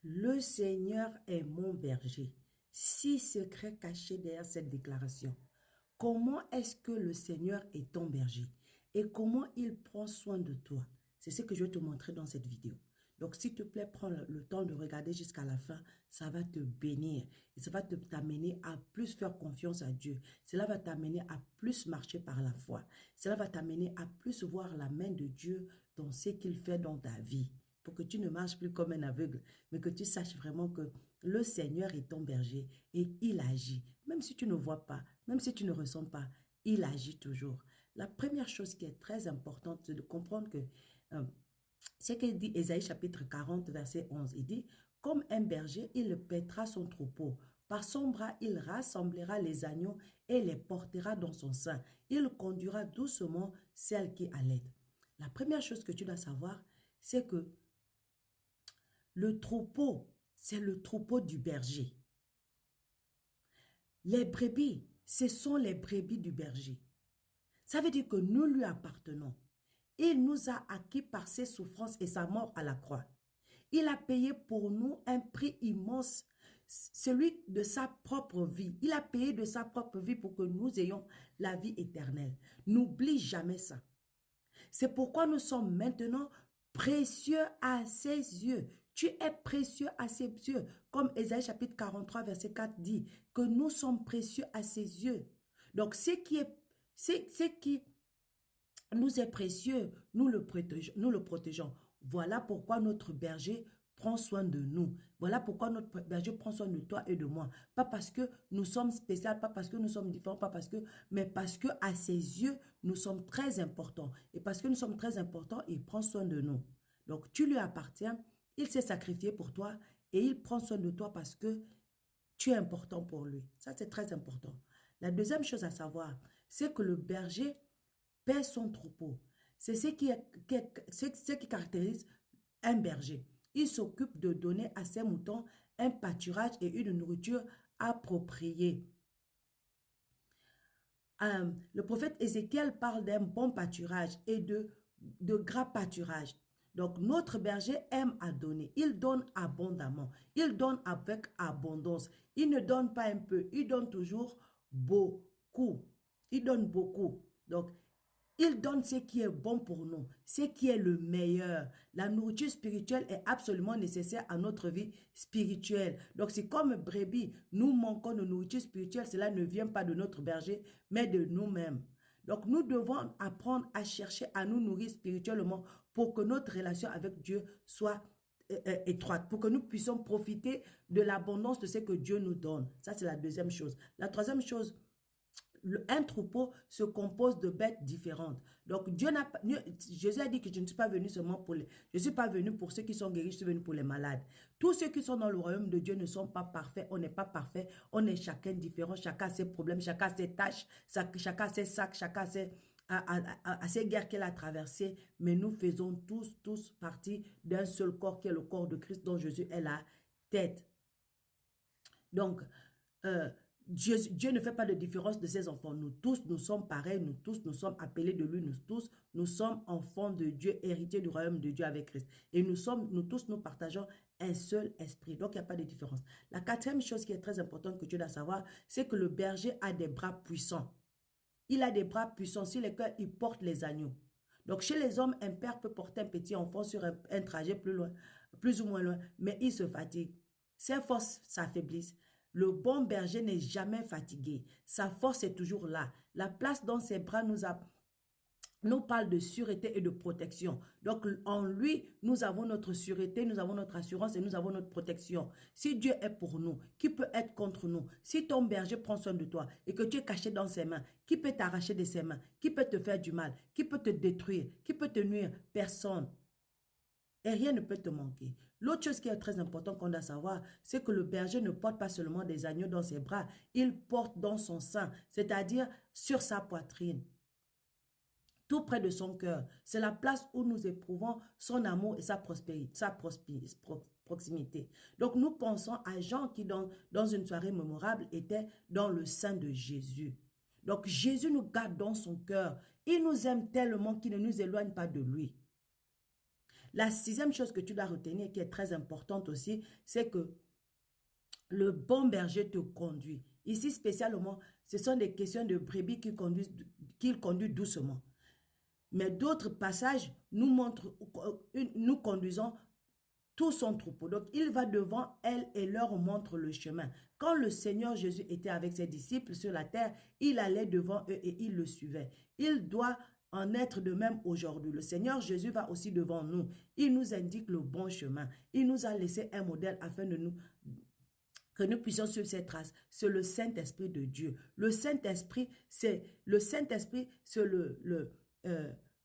Le Seigneur est mon berger. 6 secrets cachés derrière cette déclaration. Comment est-ce que le Seigneur est ton berger et comment il prend soin de toi? C'est ce que je vais te montrer dans cette vidéo. Donc, s'il te plaît, prends le temps de regarder jusqu'à la fin. Ça va te bénir et ça va t'amener à plus faire confiance à Dieu. Cela va t'amener à plus marcher par la foi. Cela va t'amener à plus voir la main de Dieu dans ce qu'il fait dans ta vie. Pour que tu ne marches plus comme un aveugle, mais que tu saches vraiment que le Seigneur est ton berger et il agit. Même si tu ne vois pas, même si tu ne ressens pas, il agit toujours. La première chose qui est très importante, c'est de comprendre que c'est qu'il dit Ésaïe chapitre 40, verset 11. Il dit, comme un berger, il paîtra son troupeau. Par son bras, il rassemblera les agneaux et les portera dans son sein. Il conduira doucement celle qui allait. La première chose que tu dois savoir, c'est que le troupeau, c'est le troupeau du berger. Les brebis, ce sont les brebis du berger. Ça veut dire que nous lui appartenons. Il nous a acquis par ses souffrances et sa mort à la croix. Il a payé pour nous un prix immense, celui de sa propre vie. Il a payé de sa propre vie pour que nous ayons la vie éternelle. N'oublie jamais ça. C'est pourquoi nous sommes maintenant précieux à ses yeux. Tu es précieux à ses yeux. Comme Ésaïe chapitre 43, verset 4 dit, que nous sommes précieux à ses yeux. Donc, ce qui nous est précieux, nous le protégeons. Voilà pourquoi notre berger prend soin de nous. Voilà pourquoi notre berger prend soin de toi et de moi. Pas parce que nous sommes spéciaux, pas parce que nous sommes différents, pas parce que, mais parce que à ses yeux, nous sommes très importants. Et parce que nous sommes très importants, il prend soin de nous. Donc, tu lui appartiens, il s'est sacrifié pour toi et il prend soin de toi parce que tu es important pour lui. Ça, c'est très important. La deuxième chose à savoir, c'est que le berger paie son troupeau. C'est ce qui caractérise un berger. Il s'occupe de donner à ses moutons un pâturage et une nourriture appropriée. Le prophète Ézéchiel parle d'un bon pâturage et de gras pâturage. Donc, notre berger aime à donner. Il donne abondamment. Il donne avec abondance. Il ne donne pas un peu. Il donne toujours beaucoup. Il donne beaucoup. Donc, il donne ce qui est bon pour nous, ce qui est le meilleur. La nourriture spirituelle est absolument nécessaire à notre vie spirituelle. Donc, c'est comme brebis, nous manquons de nourriture spirituelle, cela ne vient pas de notre berger, mais de nous-mêmes. Donc, nous devons apprendre à chercher à nous nourrir spirituellement pour que notre relation avec Dieu soit étroite, pour que nous puissions profiter de l'abondance de ce que Dieu nous donne. Ça, c'est la deuxième chose. La troisième chose, un troupeau se compose de bêtes différentes. Donc, Jésus a dit que je ne suis pas venu seulement pour les... Je ne suis pas venu pour ceux qui sont guéris, je suis venu pour les malades. Tous ceux qui sont dans le royaume de Dieu ne sont pas parfaits. On n'est pas parfait. On est chacun différent. Chacun a ses problèmes, chacun a ses tâches, chacun a ses sacs, chacun a ses guerres qu'il a traversées. Mais nous faisons tous partie d'un seul corps qui est le corps de Christ dont Jésus est la tête. Donc, Dieu ne fait pas de différence de ses enfants. Nous tous, nous sommes pareils. Nous tous, nous sommes appelés de lui. Nous tous, nous sommes enfants de Dieu, héritiers du royaume de Dieu avec Christ. Et nous tous, nous partageons un seul esprit. Donc, il n'y a pas de différence. La quatrième chose qui est très importante que tu dois savoir, c'est que le berger a des bras puissants. Il a des bras puissants sur lesquels il porte les agneaux. Donc, chez les hommes, un père peut porter un petit enfant sur un trajet plus loin, plus ou moins loin, mais il se fatigue. Ses forces s'affaiblissent. Le bon berger n'est jamais fatigué. Sa force est toujours là. La place dans ses bras nous parle de sûreté et de protection. Donc, en lui, nous avons notre sûreté, nous avons notre assurance et nous avons notre protection. Si Dieu est pour nous, qui peut être contre nous? Si ton berger prend soin de toi et que tu es caché dans ses mains, qui peut t'arracher de ses mains? Qui peut te faire du mal? Qui peut te détruire? Qui peut te nuire? Personne. Et rien ne peut te manquer. L'autre chose qui est très importante qu'on doit savoir, c'est que le berger ne porte pas seulement des agneaux dans ses bras, il porte dans son sein, c'est-à-dire sur sa poitrine, tout près de son cœur. C'est la place où nous éprouvons son amour et sa proximité. Donc nous pensons à Jean qui, dans une soirée mémorable, était dans le sein de Jésus. Donc Jésus nous garde dans son cœur. Il nous aime tellement qu'il ne nous éloigne pas de lui. La sixième chose que tu dois retenir, qui est très importante aussi, c'est que le bon berger te conduit. Ici, spécialement, ce sont des questions de brebis qu'il conduit doucement. Mais d'autres passages nous montrent, nous conduisons tout son troupeau. Donc, il va devant elle et leur montre le chemin. Quand le Seigneur Jésus était avec ses disciples sur la terre, il allait devant eux et il le suivait. Il doit en être de même aujourd'hui. Le Seigneur Jésus va aussi devant nous. Il nous indique le bon chemin. Il nous a laissé un modèle afin de que nous puissions suivre ses traces. C'est le Saint-Esprit de Dieu. Le Saint-Esprit, c'est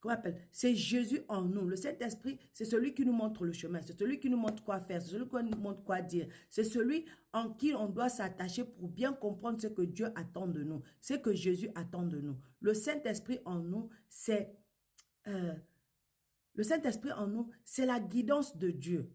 comment on appelle? C'est Jésus en nous. Le Saint-Esprit, c'est celui qui nous montre le chemin. C'est celui qui nous montre quoi faire. C'est celui qui nous montre quoi dire. C'est celui en qui on doit s'attacher pour bien comprendre ce que Dieu attend de nous. Ce que Jésus attend de nous. Le Saint-Esprit en nous, c'est la guidance de Dieu.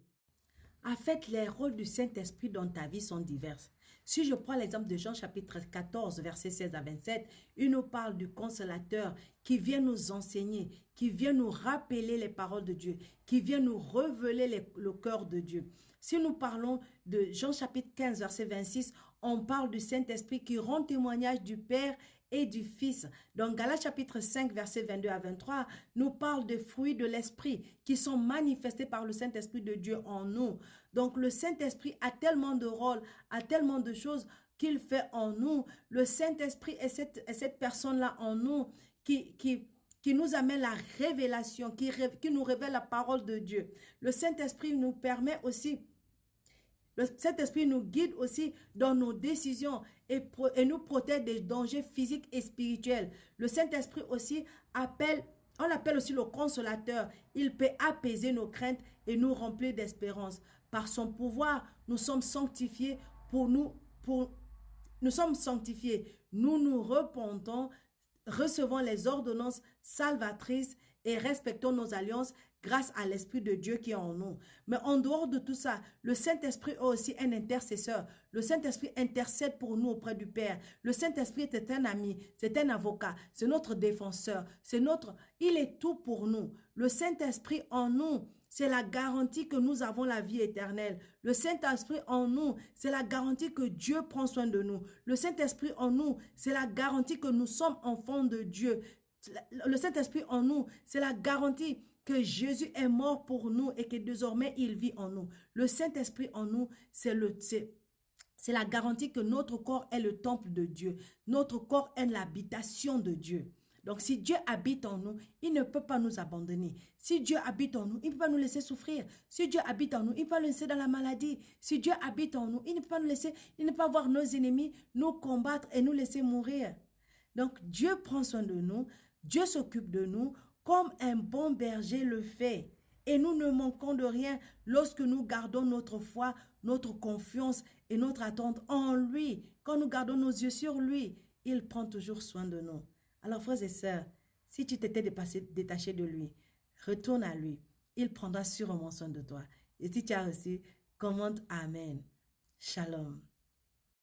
En fait, les rôles du Saint-Esprit dans ta vie sont divers. Si je prends l'exemple de Jean chapitre 14, versets 16 à 27, il nous parle du consolateur qui vient nous enseigner, qui vient nous rappeler les paroles de Dieu, qui vient nous révéler le cœur de Dieu. Si nous parlons de Jean chapitre 15, verset 26, on parle du Saint-Esprit qui rend témoignage du Père et du Fils. Dans Galates chapitre 5, versets 22 à 23, nous parle des fruits de l'Esprit qui sont manifestés par le Saint-Esprit de Dieu en nous. Donc le Saint-Esprit a tellement de rôles, a tellement de choses qu'il fait en nous. Le Saint-Esprit est cette personne-là en nous qui nous amène la révélation, qui nous révèle la parole de Dieu. Le Saint-Esprit nous permet aussi, le Saint-Esprit nous guide aussi dans nos décisions et nous protège des dangers physiques et spirituels. Le Saint-Esprit aussi on l'appelle aussi le consolateur. Il peut apaiser nos craintes et nous remplir d'espérance. Par son pouvoir, nous sommes sanctifiés nous sommes sanctifiés. Nous nous repentons, recevons les ordonnances salvatrices et respectons nos alliances grâce à l'Esprit de Dieu qui est en nous. Mais en dehors de tout ça, le Saint-Esprit est aussi un intercesseur. Le Saint-Esprit intercède pour nous auprès du Père. Le Saint-Esprit est un ami, c'est un avocat, c'est notre défenseur, il est tout pour nous. Le Saint-Esprit en nous, c'est la garantie que nous avons la vie éternelle. Le Saint-Esprit en nous, c'est la garantie que Dieu prend soin de nous. Le Saint-Esprit en nous, c'est la garantie que nous sommes enfants de Dieu. Le Saint-Esprit en nous, c'est la garantie que Jésus est mort pour nous et que désormais il vit en nous. Le Saint-Esprit en nous, c'est la garantie que notre corps est le temple de Dieu. Notre corps est l'habitation de Dieu. Donc si Dieu habite en nous, il ne peut pas nous abandonner. Si Dieu habite en nous, il ne peut pas nous laisser souffrir. Si Dieu habite en nous, il ne peut pas nous laisser dans la maladie. Si Dieu habite en nous, il ne peut pas nous laisser, il ne peut pas voir nos ennemis nous combattre et nous laisser mourir. Donc Dieu prend soin de nous, Dieu s'occupe de nous comme un bon berger le fait. Et nous ne manquons de rien lorsque nous gardons notre foi, notre confiance et notre attente en lui. Quand nous gardons nos yeux sur lui, il prend toujours soin de nous. Alors frères et sœurs, si tu t'étais détaché de lui, retourne à lui. Il prendra sûrement soin de toi. Et si tu as reçu, commente Amen. Shalom.